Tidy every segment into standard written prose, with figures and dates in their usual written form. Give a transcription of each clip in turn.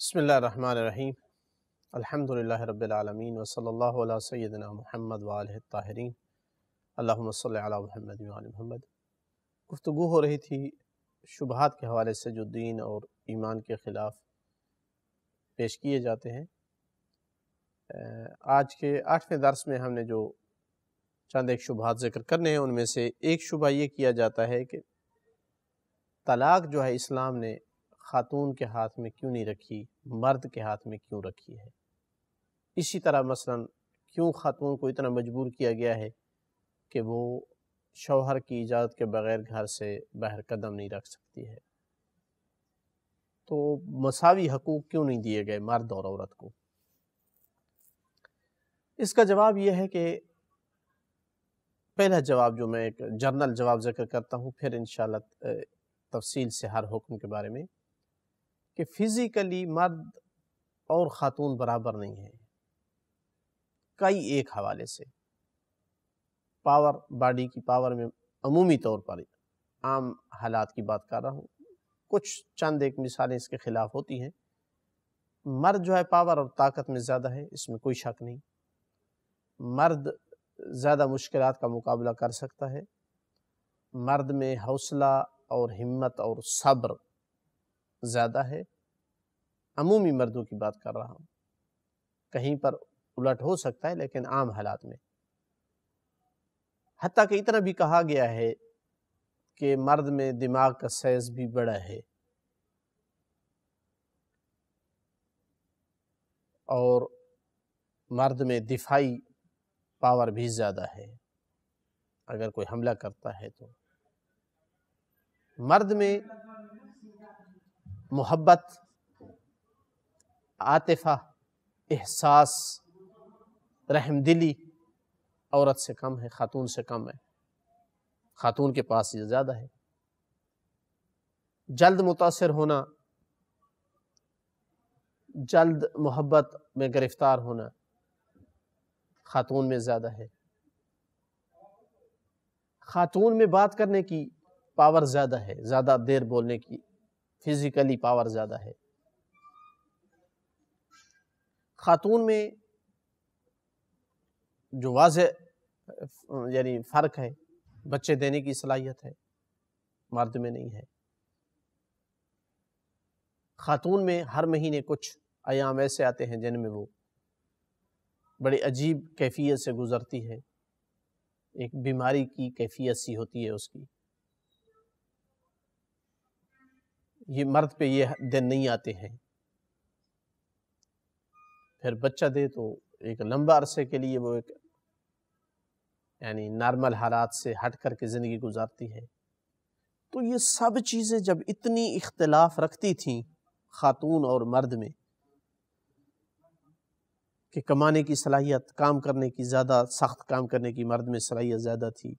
بسم اللہ الرحمن الرحیم الحمدللہ رب العالمین وصلی اللہ علی سیدنا محمد وآلہ الطاہرین اللہم صلی علی محمد وآل محمد۔ گفتگو ہو رہی تھی شبہات کے حوالے سے جو دین اور ایمان کے خلاف پیش کیے جاتے ہیں۔ آج کے 8ویں درس میں ہم نے جو چند ایک شبہات ذکر کرنے ہیں، ان میں سے ایک شبہ یہ کیا جاتا ہے کہ طلاق جو ہے اسلام نے خاتون کے ہاتھ میں کیوں نہیں رکھی، مرد کے ہاتھ میں کیوں رکھی ہے۔ اسی طرح مثلا کیوں خاتون کو اتنا مجبور کیا گیا ہے کہ وہ شوہر کی اجازت کے بغیر گھر سے باہر قدم نہیں رکھ سکتی ہے۔ تو مساوی حقوق کیوں نہیں دیے گئے مرد اور عورت کو؟ اس کا جواب یہ ہے کہ پہلا جواب جو میں ایک جنرل جواب ذکر کرتا ہوں، پھر انشاءاللہ تفصیل سے ہر حکم کے بارے میں، کہ فزیکلی مرد اور خاتون برابر نہیں ہے کئی ایک حوالے سے۔ پاور، باڈی کی پاور میں عمومی طور پر عام حالات کی بات کر رہا ہوں، کچھ چند ایک مثالیں اس کے خلاف ہوتی ہیں۔ مرد جو ہے پاور اور طاقت میں زیادہ ہے، اس میں کوئی شک نہیں۔ مرد زیادہ مشکلات کا مقابلہ کر سکتا ہے، مرد میں حوصلہ اور ہمت اور صبر زیادہ ہے۔ عمومی مردوں کی بات کر رہا ہوں، کہیں پر الٹ ہو سکتا ہے لیکن عام حالات میں۔ حتیٰ کہ اتنا بھی کہا گیا ہے کہ مرد میں دماغ کا سائز بھی بڑا ہے اور مرد میں دفاعی پاور بھی زیادہ ہے، اگر کوئی حملہ کرتا ہے تو۔ مرد میں محبت، عاطفہ، احساس، رحم دلی عورت سے کم ہے، خاتون سے کم ہے۔ خاتون کے پاس یہ زیادہ ہے۔ جلد متاثر ہونا، جلد محبت میں گرفتار ہونا خاتون میں زیادہ ہے۔ خاتون میں بات کرنے کی پاور زیادہ ہے، زیادہ دیر بولنے کی فزیکلی پاور زیادہ ہے۔ خاتون میں جو واضح یعنی فرق ہے، بچے دینے کی صلاحیت ہے، مرد میں نہیں ہے۔ خاتون میں ہر مہینے کچھ ایام ایسے آتے ہیں جن میں وہ بڑی عجیب کیفیت سے گزرتی ہے، ایک بیماری کی کیفیت سی ہوتی ہے اس کی۔ یہ مرد پہ یہ دن نہیں آتے ہیں۔ پھر بچہ دے تو ایک لمبا عرصے کے لیے وہ ایک یعنی نارمل حالات سے ہٹ کر کے زندگی گزارتی ہے۔ تو یہ سب چیزیں جب اتنی اختلاف رکھتی تھیں خاتون اور مرد میں، کہ کمانے کی صلاحیت، کام کرنے کی، زیادہ سخت کام کرنے کی مرد میں صلاحیت زیادہ تھی،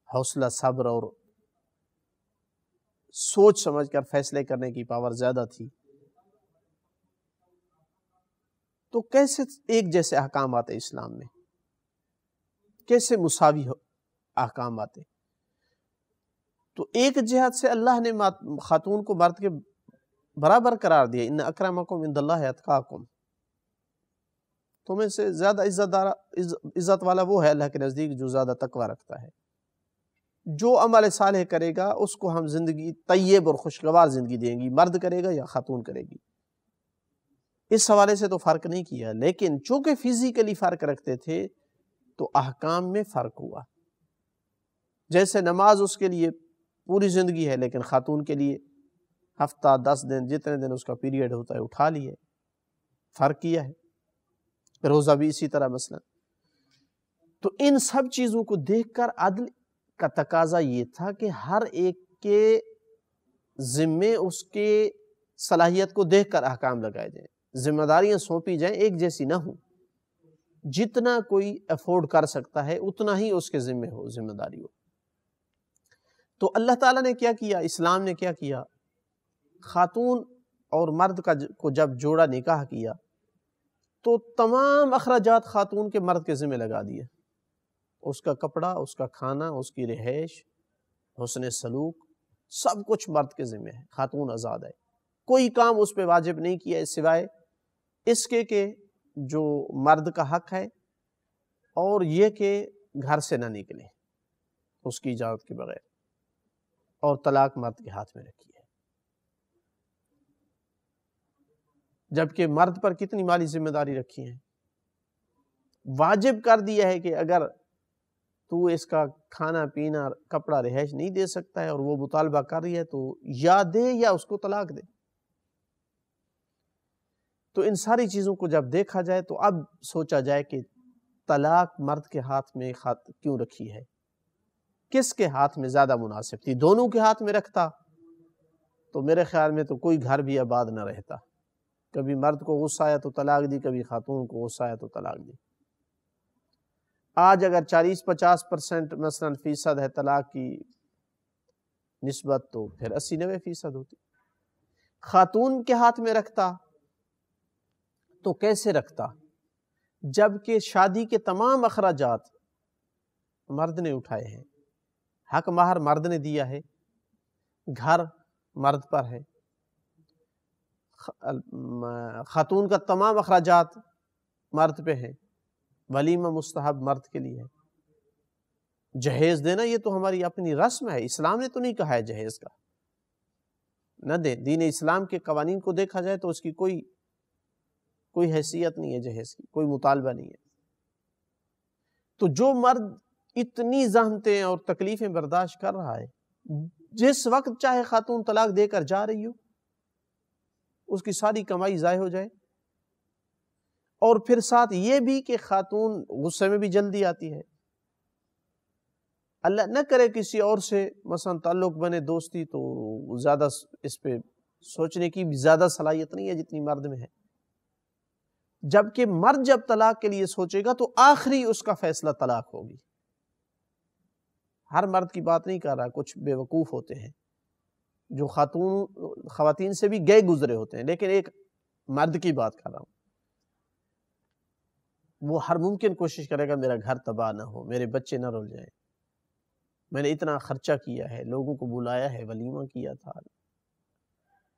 حوصلہ، صبر اور سوچ سمجھ کر فیصلے کرنے کی پاور زیادہ تھی، تو کیسے ایک جیسے احکام آتے اسلام میں؟ کیسے مساوی احکام آتے؟ تو ایک جہت سے اللہ نے خاتون کو مرد کے برابر قرار دیا، ان اکرمکم عند اللہ اتقاکم، تمہیں سے زیادہ عزت والا وہ ہے اللہ کے نزدیک جو زیادہ تقوی رکھتا ہے۔ جو عمل صالح کرے گا اس کو ہم زندگی طیب اور خوشگوار زندگی دیں گی، مرد کرے گا یا خاتون کرے گی۔ اس حوالے سے تو فرق نہیں کیا، لیکن چونکہ فزیکلی فرق رکھتے تھے تو احکام میں فرق ہوا۔ جیسے نماز اس کے لیے پوری زندگی ہے، لیکن خاتون کے لیے ہفتہ، 10 دن، جتنے دن اس کا پیریڈ ہوتا ہے اٹھا لیے، فرق کیا ہے۔ روزہ بھی اسی طرح مثلا۔ تو ان سب چیزوں کو دیکھ کر عدل کا تقاضا یہ تھا کہ ہر ایک کے ذمے اس کے صلاحیت کو دیکھ کر احکام لگائے جائیں، ذمہ داریاں سونپی جائیں، ایک جیسی نہ ہوں۔ جتنا کوئی افورڈ کر سکتا ہے اتنا ہی اس کے ذمے ہو، ذمہ داری ہو۔ تو اللہ تعالیٰ نے کیا کیا، اسلام نے کیا کیا، خاتون اور مرد کو جب جوڑا نکاح کیا تو تمام اخراجات خاتون کے مرد کے ذمہ لگا دیے۔ اس کا کپڑا، اس کا کھانا، اس کی رہائش، حسن سلوک، سب کچھ مرد کے ذمہ ہے، خاتون آزاد ہے۔ کوئی کام اس پہ واجب نہیں کیا سوائے اس کے کہ جو مرد کا حق ہے اور یہ کہ گھر سے نہ نکلے اس کی اجازت کے بغیر، اور طلاق مرد کے ہاتھ میں رکھی ہے۔ جبکہ مرد پر کتنی مالی ذمہ داری رکھی ہے، واجب کر دیا ہے کہ اگر تو اس کا کھانا پینا کپڑا رہائش نہیں دے سکتا ہے اور وہ مطالبہ کر رہی ہے تو یا دے یا اس کو طلاق دے۔ تو ان ساری چیزوں کو جب دیکھا جائے تو اب سوچا جائے کہ طلاق مرد کے ہاتھ میں کیوں رکھی ہے، کس کے ہاتھ میں زیادہ مناسب تھی؟ دونوں کے ہاتھ میں رکھتا تو میرے خیال میں تو کوئی گھر بھی آباد نہ رہتا۔ کبھی مرد کو غصہ آیا تو طلاق دی، کبھی خاتون کو غصہ آیا تو طلاق دی۔ آج اگر 40-50% مثلا فیصد ہے طلاق کی نسبت تو پھر 80-90% ہوتی۔ خاتون کے ہاتھ میں رکھتا تو کیسے رکھتا؟ جبکہ شادی کے تمام اخراجات مرد نے اٹھائے ہیں، حق مہر مرد نے دیا ہے، گھر مرد پر ہے، خاتون کا تمام اخراجات مرد پہ ہیں، ولیمہ مستحب مرد کے لیے ہے، جہیز دینا یہ تو ہماری اپنی رسم ہے، اسلام نے تو نہیں کہا ہے جہیز کا نہ دے۔ دین اسلام کے قوانین کو دیکھا جائے تو اس کی کوئی حیثیت نہیں ہے، جہیز کی کوئی مطالبہ نہیں ہے۔ تو جو مرد اتنی زحمتیں اور تکلیفیں برداشت کر رہا ہے، جس وقت چاہے خاتون طلاق دے کر جا رہی ہو، اس کی ساری کمائی ضائع ہو جائے، اور پھر ساتھ یہ بھی کہ خاتون غصے میں بھی جلدی آتی ہے، اللہ نہ کرے کسی اور سے مثلا تعلق بنے، دوستی، تو زیادہ اس پہ سوچنے کی بھی زیادہ صلاحیت نہیں ہے جتنی مرد میں ہے۔ جبکہ مرد جب طلاق کے لیے سوچے گا تو آخری اس کا فیصلہ طلاق ہوگی۔ ہر مرد کی بات نہیں کر رہا، کچھ بے وقوف ہوتے ہیں جو خواتین سے بھی گئے گزرے ہوتے ہیں، لیکن ایک مرد کی بات کر رہا ہوں، وہ ہر ممکن کوشش کرے گا میرا گھر تباہ نہ ہو، میرے بچے نہ رول جائیں، میں نے اتنا خرچہ کیا ہے، لوگوں کو بلایا ہے، ولیمہ کیا تھا،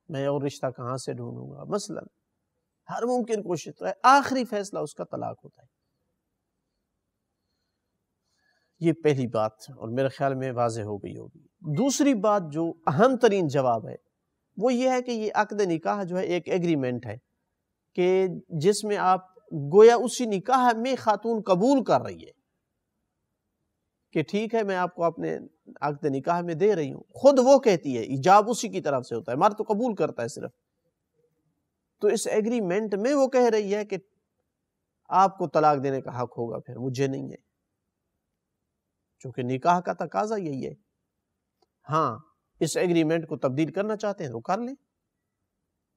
میں اور رشتہ کہاں سے ڈھونڈوں گا، مثلا ہر ممکن کوشش کرے، آخری فیصلہ اس کا طلاق ہوتا ہے۔ یہ پہلی بات، اور میرے خیال میں واضح ہو گئی ہوگی۔ دوسری بات جو اہم ترین جواب ہے وہ یہ ہے کہ یہ عقد نکاح جو ہے ایک ایگریمنٹ ہے کہ جس میں آپ گویا اسی نکاح میں خاتون قبول کر رہی ہے کہ ٹھیک ہے میں آپ کو اپنے عقد نکاح میں دے رہی ہوں، خود وہ کہتی ہے، ایجاب اسی کی طرف سے ہوتا ہے، مرد تو قبول کرتا ہے صرف۔ تو اس ایگریمنٹ میں وہ کہہ رہی ہے کہ آپ کو طلاق دینے کا حق ہوگا، پھر مجھے نہیں ہے، چونکہ نکاح کا تقاضا یہی ہے۔ ہاں، اس ایگریمنٹ کو تبدیل کرنا چاہتے ہیں تو کر لیں،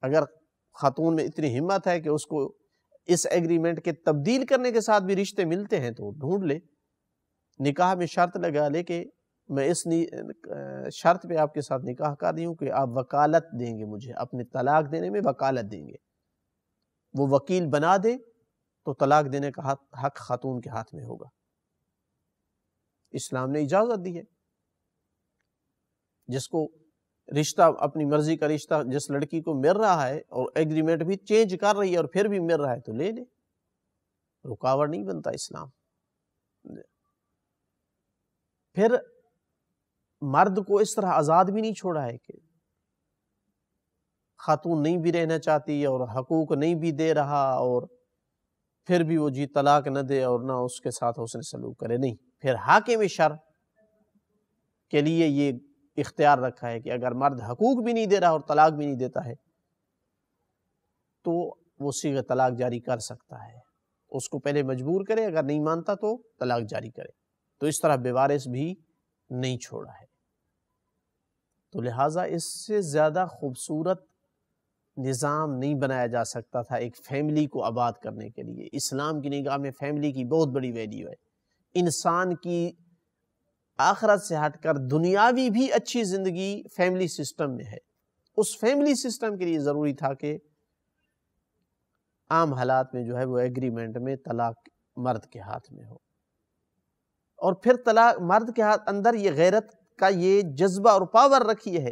اگر خاتون میں اتنی ہمت ہے کہ اس کو اس ایگریمنٹ کے تبدیل کرنے کے ساتھ بھی رشتے ملتے ہیں تو ڈھونڈ لے، نکاح میں شرط لگا لے کہ میں اس شرط پہ آپ کے ساتھ نکاح کر رہی ہوں کہ آپ وکالت دیں گے، مجھے اپنے طلاق دینے میں وکالت دیں گے، وہ وکیل بنا دے تو طلاق دینے کا حق خاتون کے ہاتھ میں ہوگا۔ اسلام نے اجازت دی ہے، جس کو رشتہ اپنی مرضی کا رشتہ جس لڑکی کو مل رہا ہے اور ایگریمنٹ بھی چینج کر رہی ہے اور پھر بھی مل رہا ہے تو لے لے، رکاوٹ نہیں بنتا اسلام۔ پھر مرد کو اس طرح آزاد بھی نہیں چھوڑا ہے کہ خاتون نہیں بھی رہنا چاہتی اور حقوق نہیں بھی دے رہا اور پھر بھی وہ جی طلاق نہ دے اور نہ اس کے ساتھ حسن سلوک کرے، نہیں، پھر حاکم شرع کے لیے یہ اختیار رکھا ہے کہ اگر مرد حقوق بھی نہیں دے رہا اور طلاق بھی نہیں دیتا ہے تو وہ صیغہ طلاق جاری کر سکتا ہے، اس کو پہلے مجبور کرے، اگر نہیں مانتا تو طلاق جاری کرے، تو اس طرح بے وارث بھی نہیں چھوڑا ہے۔ تو لہٰذا اس سے زیادہ خوبصورت نظام نہیں بنایا جا سکتا تھا ایک فیملی کو آباد کرنے کے لیے۔ اسلام کی نگاہ میں فیملی کی بہت بڑی ویلیو ہے، انسان کی آخرت سے ہٹ کر دنیاوی بھی اچھی زندگی فیملی سسٹم میں ہے۔ اس فیملی سسٹم کے لیے ضروری تھا کہ عام حالات میں جو ہے وہ ایگریمنٹ میں طلاق مرد کے ہاتھ میں ہو، اور پھر طلاق مرد کے ہاتھ اندر یہ غیرت کا یہ جذبہ اور پاور رکھی ہے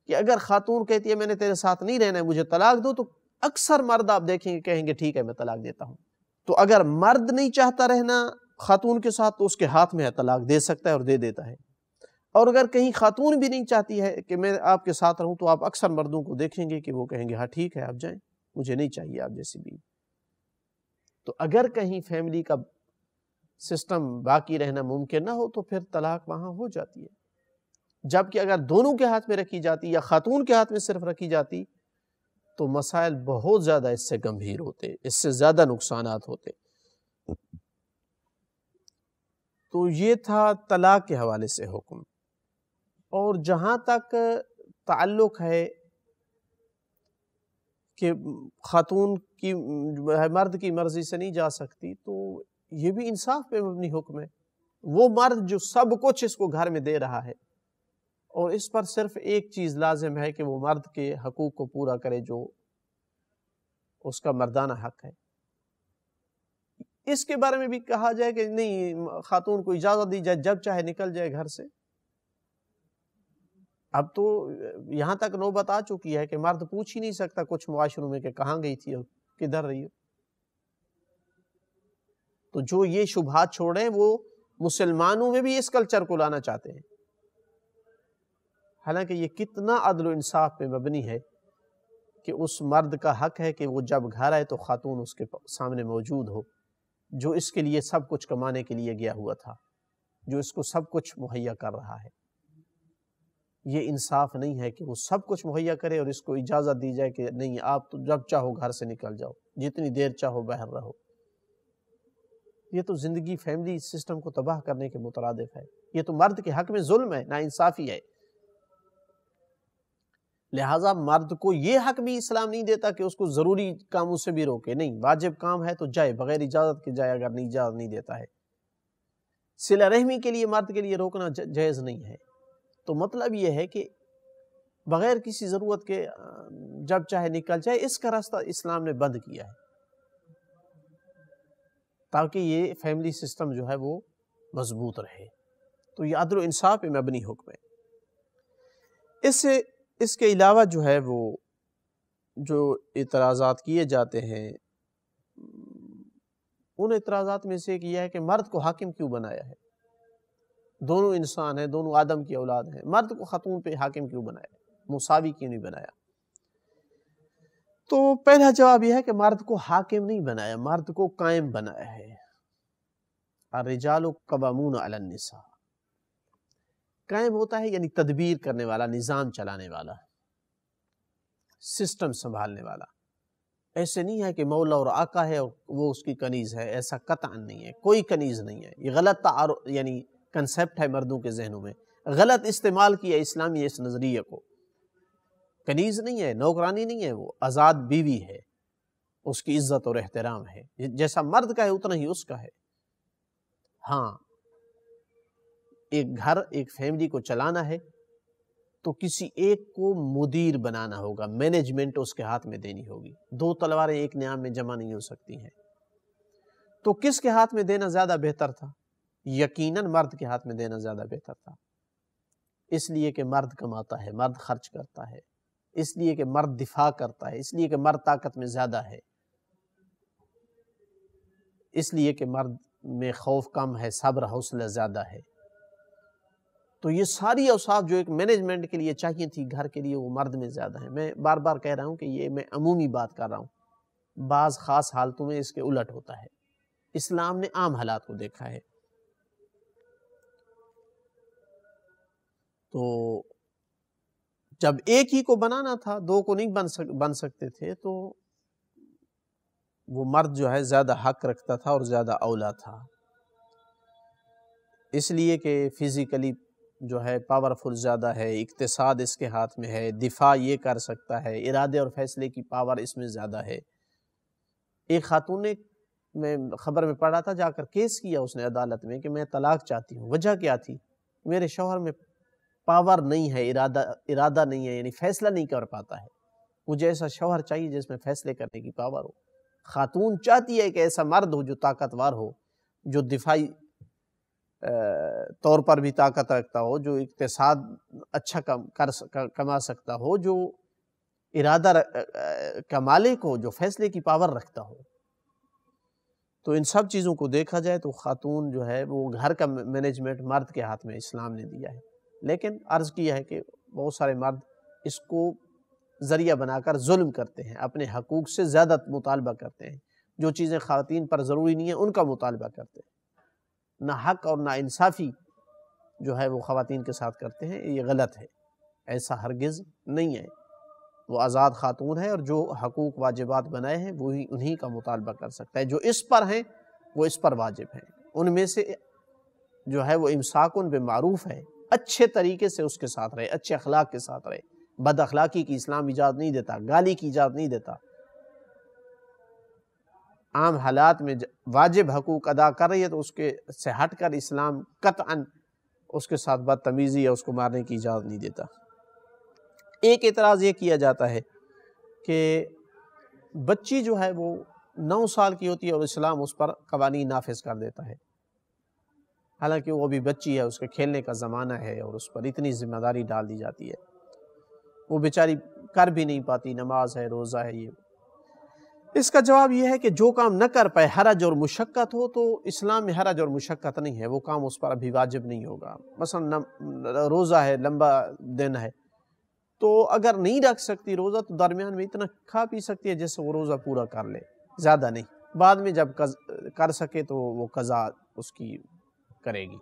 کہ اگر خاتون کہتی ہے میں نے تیرے ساتھ نہیں رہنا ہے مجھے طلاق دو، تو اکثر مرد آپ دیکھیں گے کہیں گے ٹھیک ہے میں طلاق دیتا ہوں۔ تو اگر مرد نہیں چاہتا رہنا خاتون کے ساتھ تو اس کے ہاتھ میں ہے، طلاق دے سکتا ہے اور دے دیتا ہے۔ اور اگر کہیں خاتون بھی نہیں چاہتی ہے کہ میں آپ کے ساتھ رہوں، تو آپ اکثر مردوں کو دیکھیں گے کہ وہ کہیں گے ہاں ٹھیک ہے آپ جائیں، مجھے نہیں چاہیے آپ جیسی بیوی۔ تو اگر کہیں فیملی کا سسٹم باقی رہنا ممکن نہ ہو تو پھر طلاق وہاں ہو جاتی ہے۔ جبکہ اگر دونوں کے ہاتھ میں رکھی جاتی یا خاتون کے ہاتھ میں صرف رکھی جاتی تو مسائل بہت زیادہ اس سے گمبھیر ہوتے، اس سے زیادہ نقصانات ہوتے۔ تو یہ تھا طلاق کے حوالے سے حکم۔ اور جہاں تک تعلق ہے کہ خاتون کی مرد کی مرضی سے نہیں جا سکتی، تو یہ بھی انصاف پہ مبنی حکم ہے۔ وہ مرد جو سب کچھ اس کو گھر میں دے رہا ہے اور اس پر صرف ایک چیز لازم ہے کہ وہ مرد کے حقوق کو پورا کرے جو اس کا مردانہ حق ہے۔ اس کے بارے میں بھی کہا جائے کہ نہیں خاتون کو اجازت دی جائے جب چاہے نکل جائے گھر سے۔ اب تو یہاں تک نوبت آ چکی ہے کہ مرد پوچھ ہی نہیں سکتا کچھ معاشروں میں کہ کہاں گئی تھی اور کدھر رہی ہو۔ تو جو یہ شبہات چھوڑیں وہ مسلمانوں میں بھی اس کلچر کو لانا چاہتے ہیں، حالانکہ یہ کتنا عدل و انصاف پہ مبنی ہے کہ اس مرد کا حق ہے کہ وہ جب گھر آئے تو خاتون اس کے سامنے موجود ہو، جو اس کے لیے سب کچھ کمانے کے لیے گیا ہوا تھا، جو اس کو سب کچھ مہیا کر رہا ہے۔ یہ انصاف نہیں ہے کہ وہ سب کچھ مہیا کرے اور اس کو اجازت دی جائے کہ نہیں آپ تو جب چاہو گھر سے نکل جاؤ، جتنی دیر چاہو باہر رہو۔ یہ تو زندگی فیملی سسٹم کو تباہ کرنے کے مترادف ہے، یہ تو مرد کے حق میں ظلم ہے، ناانصافی ہے۔ لہٰذا مرد کو یہ حق بھی اسلام نہیں دیتا کہ اس کو ضروری کاموں سے بھی روکے، نہیں واجب کام ہے تو جائے بغیر اجازت کے جائے، اگر نہیں اجازت نہیں دیتا ہے۔ صلہ رحمی کے لیے مرد کے لیے روکنا جائز نہیں ہے۔ تو مطلب یہ ہے کہ بغیر کسی ضرورت کے جب چاہے نکل جائے، اس کا راستہ اسلام نے بند کیا ہے تاکہ یہ فیملی سسٹم جو ہے وہ مضبوط رہے۔ تو یہ عدل و انصاف پہ مبنی حکم ہے۔ اس کے علاوہ جو ہے وہ جو اعتراضات کیے جاتے ہیں، ان اعتراضات میں سے ایک یہ ہے کہ مرد کو حاکم کیوں بنایا ہے؟ دونوں انسان ہیں، دونوں آدم کی اولاد ہیں، مرد کو خاتون پہ حاکم کیوں بنایا، مساوی کیوں نہیں بنایا؟ تو پہلا جواب یہ ہے کہ مرد کو حاکم نہیں بنایا، مرد کو قائم بنایا ہے۔ الرجال قوامون علی النساء، قائم ہوتا ہے یعنی تدبیر کرنے والا، نظام چلانے والا، سسٹم سنبھالنے والا۔ ایسے نہیں ہے کہ مولا اور آقا ہے اور وہ اس کی کنیز ہے، ایسا قطعا نہیں ہے، کوئی کنیز نہیں ہے۔ یہ غلط یعنی کنسیپٹ ہے مردوں کے ذہنوں میں، غلط استعمال کیا اسلامی اس نظریے کو۔ کنیز نہیں ہے، نوکرانی نہیں ہے، وہ آزاد بیوی ہے، اس کی عزت اور احترام ہے، جیسا مرد کا ہے اتنا ہی اس کا ہے۔ ہاں ایک گھر ایک فیملی کو چلانا ہے تو کسی ایک کو مدیر بنانا ہوگا، مینجمنٹ اس کے ہاتھ میں دینی ہوگی۔ دو تلواریں ایک نیام میں جمع نہیں ہو سکتی ہیں۔ تو کس کے ہاتھ میں دینا زیادہ بہتر تھا؟ یقیناً مرد کے ہاتھ میں دینا زیادہ بہتر تھا، اس لیے کہ مرد کماتا ہے، مرد خرچ کرتا ہے، اس لیے کہ مرد دفاع کرتا ہے، اس لیے کہ مرد طاقت میں زیادہ ہے، اس لیے کہ مرد میں خوف کم ہے، صبر حوصلہ زیادہ ہے۔ تو یہ ساری اوصاف جو ایک مینجمنٹ کے لیے چاہیے تھی گھر کے لیے، وہ مرد میں زیادہ ہیں۔ میں بار بار کہہ رہا ہوں کہ یہ میں عمومی بات کر رہا ہوں، بعض خاص حالتوں میں اس کے الٹ ہوتا ہے۔ اسلام نے عام حالات کو دیکھا ہے۔ تو جب ایک ہی کو بنانا تھا، دو کو نہیں بن سکتے تھے، تو وہ مرد جو ہے زیادہ حق رکھتا تھا اور زیادہ اولا تھا، اس لیے کہ فزیکلی جو ہے پاورفل زیادہ ہے، اقتصاد اس کے ہاتھ میں ہے، دفاع یہ کر سکتا ہے، ارادے اور فیصلے کی پاور اس میں زیادہ ہے۔ ایک خاتون نے، میں خبر میں پڑھا تھا، جا کر کیس کیا اس نے عدالت میں کہ میں طلاق چاہتی ہوں۔ وجہ کیا تھی؟ میرے شوہر میں پاور نہیں ہے، ارادہ نہیں ہے، یعنی فیصلہ نہیں کر پاتا ہے، مجھے ایسا شوہر چاہیے جس میں فیصلے کرنے کی پاور ہو۔ خاتون چاہتی ہے کہ ایسا مرد ہو جو طاقتور ہو، جو دفاعی طور پر بھی طاقت رکھتا ہو، جو اقتصاد اچھا کما سکتا ہو، جو ارادہ کا مالک ہو، جو فیصلے کی پاور رکھتا ہو۔ تو ان سب چیزوں کو دیکھا جائے تو خاتون جو ہے وہ گھر کا مینجمنٹ مرد کے ہاتھ میں اسلام نے دیا ہے، لیکن عرض کیا ہے کہ بہت سارے مرد اس کو ذریعہ بنا کر ظلم کرتے ہیں، اپنے حقوق سے زیادہ مطالبہ کرتے ہیں، جو چیزیں خواتین پر ضروری نہیں ہیں ان کا مطالبہ کرتے ہیں، نہ حق اور نہ انصافی جو ہے وہ خواتین کے ساتھ کرتے ہیں۔ یہ غلط ہے، ایسا ہرگز نہیں ہے۔ وہ آزاد خاتون ہے اور جو حقوق واجبات بنائے ہیں وہی انہی کا مطالبہ کر سکتا ہے، جو اس پر ہیں وہ اس پر واجب ہیں۔ ان میں سے جو ہے وہ امساکن بالمعروف ہے، اچھے طریقے سے اس کے ساتھ رہے، اچھے اخلاق کے ساتھ رہے۔ بد اخلاقی کی اسلام اجازت نہیں دیتا، گالی کی اجازت نہیں دیتا۔ عام حالات میں واجب حقوق ادا کر رہی ہے تو اس کے سے ہٹ کر اسلام قطعاً اس کے ساتھ بدتمیزی یا اس کو مارنے کی اجازت نہیں دیتا۔ ایک اعتراض یہ کیا جاتا ہے کہ بچی جو ہے وہ 9 سال کی ہوتی ہے اور اسلام اس پر قوانین نافذ کر دیتا ہے، حالانکہ وہ ابھی بچی ہے، اس کے کھیلنے کا زمانہ ہے اور اس پر اتنی ذمہ داری ڈال دی جاتی ہے، وہ بیچاری کر بھی نہیں پاتی، نماز ہے، روزہ ہے۔ یہ اس کا جواب یہ ہے کہ جو کام نہ کر پائے، حرج اور مشقت ہو، تو اسلام میں حرج اور مشقت نہیں ہے، وہ کام اس پر ابھی واجب نہیں ہوگا۔ مثلا روزہ ہے، لمبا دن ہے، تو اگر نہیں رکھ سکتی روزہ تو درمیان میں اتنا کھا پی سکتی ہے جس سے وہ روزہ پورا کر لے، زیادہ نہیں، بعد میں جب کر سکے تو وہ قضا اس کی کرے گی۔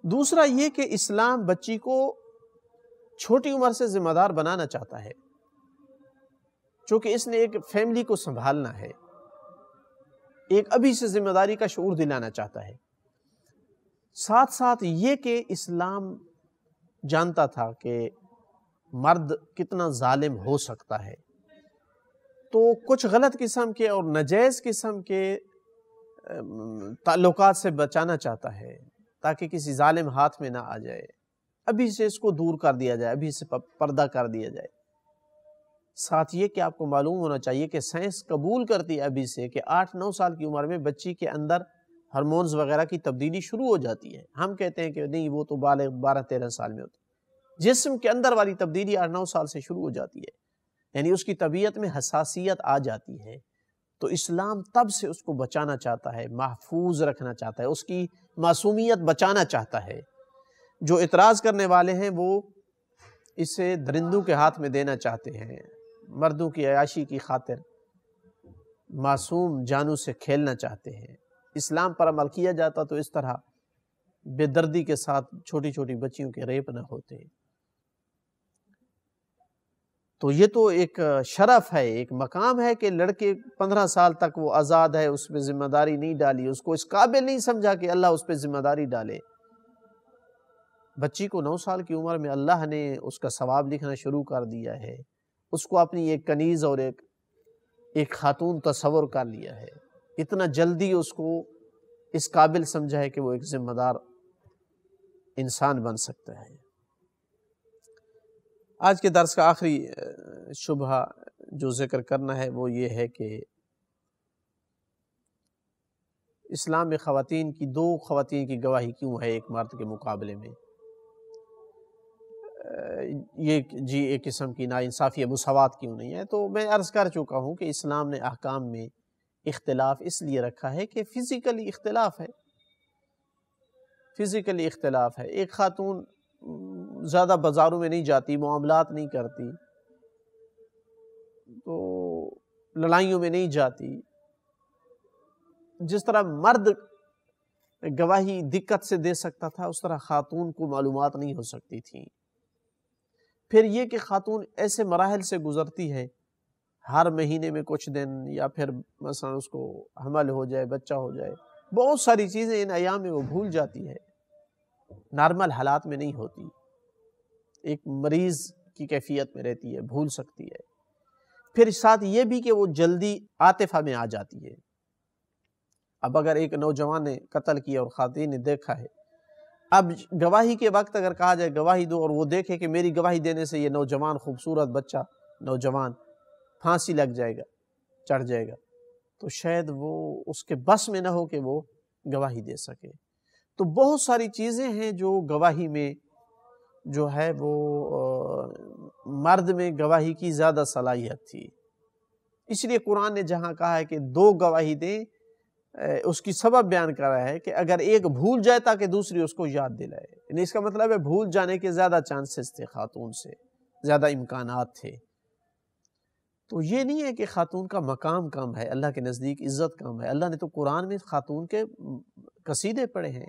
دوسرا یہ کہ اسلام بچی کو چھوٹی عمر سے ذمہ دار بنانا چاہتا ہے، چونکہ اس نے ایک فیملی کو سنبھالنا ہے، ایک ابھی سے ذمہ داری کا شعور دلانا چاہتا ہے۔ ساتھ ساتھ یہ کہ اسلام جانتا تھا کہ مرد کتنا ظالم ہو سکتا ہے، تو کچھ غلط قسم کے اور ناجائز قسم کے تعلقات سے بچانا چاہتا ہے تاکہ کسی ظالم ہاتھ میں نہ آ جائے، ابھی سے اس کو دور کر دیا جائے، ابھی سے پردہ کر دیا جائے۔ ساتھ یہ کہ آپ کو معلوم ہونا چاہیے کہ سائنس قبول کرتی ہے ابھی سے کہ 8-9 سال کی عمر میں بچی کے اندر ہارمونز وغیرہ کی تبدیلی شروع ہو جاتی ہے۔ ہم کہتے ہیں کہ نہیں، وہ تو 12-13 سال میں ہوتی ہے۔ جسم کے اندر والی تبدیلی 8-9 سال سے شروع ہو جاتی ہے، یعنی اس کی طبیعت میں حساسیت آ جاتی ہے۔ تو اسلام تب سے اس کو بچانا چاہتا ہے، محفوظ رکھنا چاہتا ہے، اس کی معصومیت بچانا چاہتا ہے۔ جو اعتراض کرنے والے ہیں وہ اسے درندوں کے ہاتھ میں دینا چاہتے ہیں، مردوں کی عیاشی کی خاطر معصوم جانوں سے کھیلنا چاہتے ہیں۔ اسلام پر عمل کیا جاتا تو اس طرح بے دردی کے ساتھ چھوٹی چھوٹی بچیوں کے ریپ نہ ہوتے۔ تو یہ تو ایک شرف ہے، ایک مقام ہے کہ لڑکے 15 سال تک وہ آزاد ہے، اس پہ ذمہ داری نہیں ڈالی، اس کو اس قابل نہیں سمجھا کہ اللہ اس پہ ذمہ داری ڈالے۔ بچی کو 9 سال کی عمر میں اللہ نے اس کا ثواب لکھنا شروع کر دیا ہے، اس کو اپنی ایک کنیز اور ایک خاتون تصور کر لیا ہے، اتنا جلدی اس کو اس قابل سمجھا ہے کہ وہ ایک ذمہ دار انسان بن سکتا ہے۔ آج کے درس کا آخری شبہہ جو ذکر کرنا ہے وہ یہ ہے کہ اسلام میں خواتین کی 2 خواتین کی گواہی کیوں ہے ایک مرد کے مقابلے میں؟ یہ جی ایک قسم کی ناانصافی یا مساوات کیوں نہیں ہے؟ تو میں عرض کر چکا ہوں کہ اسلام نے احکام میں اختلاف اس لیے رکھا ہے کہ فزیکلی اختلاف ہے، فزیکلی اختلاف ہے۔ ایک خاتون زیادہ بازاروں میں نہیں جاتی، معاملات نہیں کرتی، تو لڑائیوں میں نہیں جاتی۔ جس طرح مرد گواہی دقت سے دے سکتا تھا، اس طرح خاتون کو معلومات نہیں ہو سکتی تھی۔ پھر یہ کہ خاتون ایسے مراحل سے گزرتی ہے، ہر مہینے میں کچھ دن، یا پھر مثلا اس کو حمل ہو جائے، بچہ ہو جائے، بہت ساری چیزیں ان ایام میں وہ بھول جاتی ہے، نارمل حالات میں نہیں ہوتی، ایک مریض کی کیفیت میں رہتی ہے، بھول سکتی ہے۔ پھر ساتھ یہ بھی کہ وہ جلدی عاطفہ میں آ جاتی ہے۔ اب اگر ایک نوجوان نے قتل کیا اور خواتین نے دیکھا ہے، اب گواہی کے وقت اگر کہا جائے گواہی دو اور وہ دیکھے کہ میری گواہی دینے سے یہ نوجوان خوبصورت بچہ نوجوان پھانسی لگ جائے گا، چڑھ جائے گا، تو شاید وہ اس کے بس میں نہ ہو کہ وہ گواہی دے سکے۔ تو بہت ساری چیزیں ہیں جو گواہی میں جو ہے وہ مرد میں گواہی کی زیادہ صلاحیت تھی، اس لیے قرآن نے جہاں کہا ہے کہ دو گواہی دیں، اس کی سبب بیان کر رہا ہے کہ اگر ایک بھول جائے تاکہ دوسری اس کو یاد دلائے، یعنی اس کا مطلب ہے بھول جانے کے زیادہ چانسز تھے، خاتون سے زیادہ امکانات تھے۔ تو یہ نہیں ہے کہ خاتون کا مقام کم ہے، اللہ کے نزدیک عزت کم ہے۔ اللہ نے تو قرآن میں خاتون کے قصیدے پڑھے ہیں،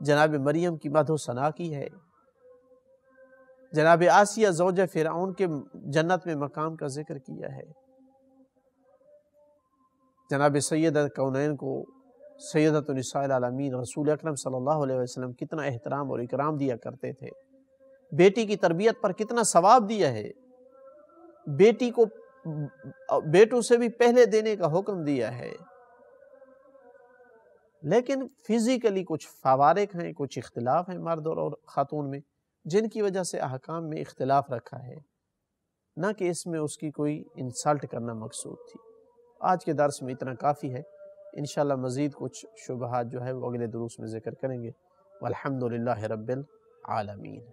جناب مریم کی مدح و ثنا کی ہے، جناب آسیہ زوجہ فرعون کے جنت میں مقام کا ذکر کیا ہے، جناب سیدہ کونین کو سیدۃ النساء العالمین رسول اکرم صلی اللہ علیہ وسلم کتنا احترام اور اکرام دیا کرتے تھے، بیٹی کی تربیت پر کتنا ثواب دیا ہے، بیٹی کو بیٹوں سے بھی پہلے دینے کا حکم دیا ہے، لیکن فزیکلی کچھ فوارق ہیں، کچھ اختلاف ہیں مرد اور خاتون میں، جن کی وجہ سے احکام میں اختلاف رکھا ہے، نہ کہ اس میں اس کی کوئی انسلٹ کرنا مقصود تھی۔ آج کے درس میں اتنا کافی ہے، انشاءاللہ مزید کچھ شبہات جو ہے وہ اگلے دروس میں ذکر کریں گے۔ والحمدللہ رب العالمین۔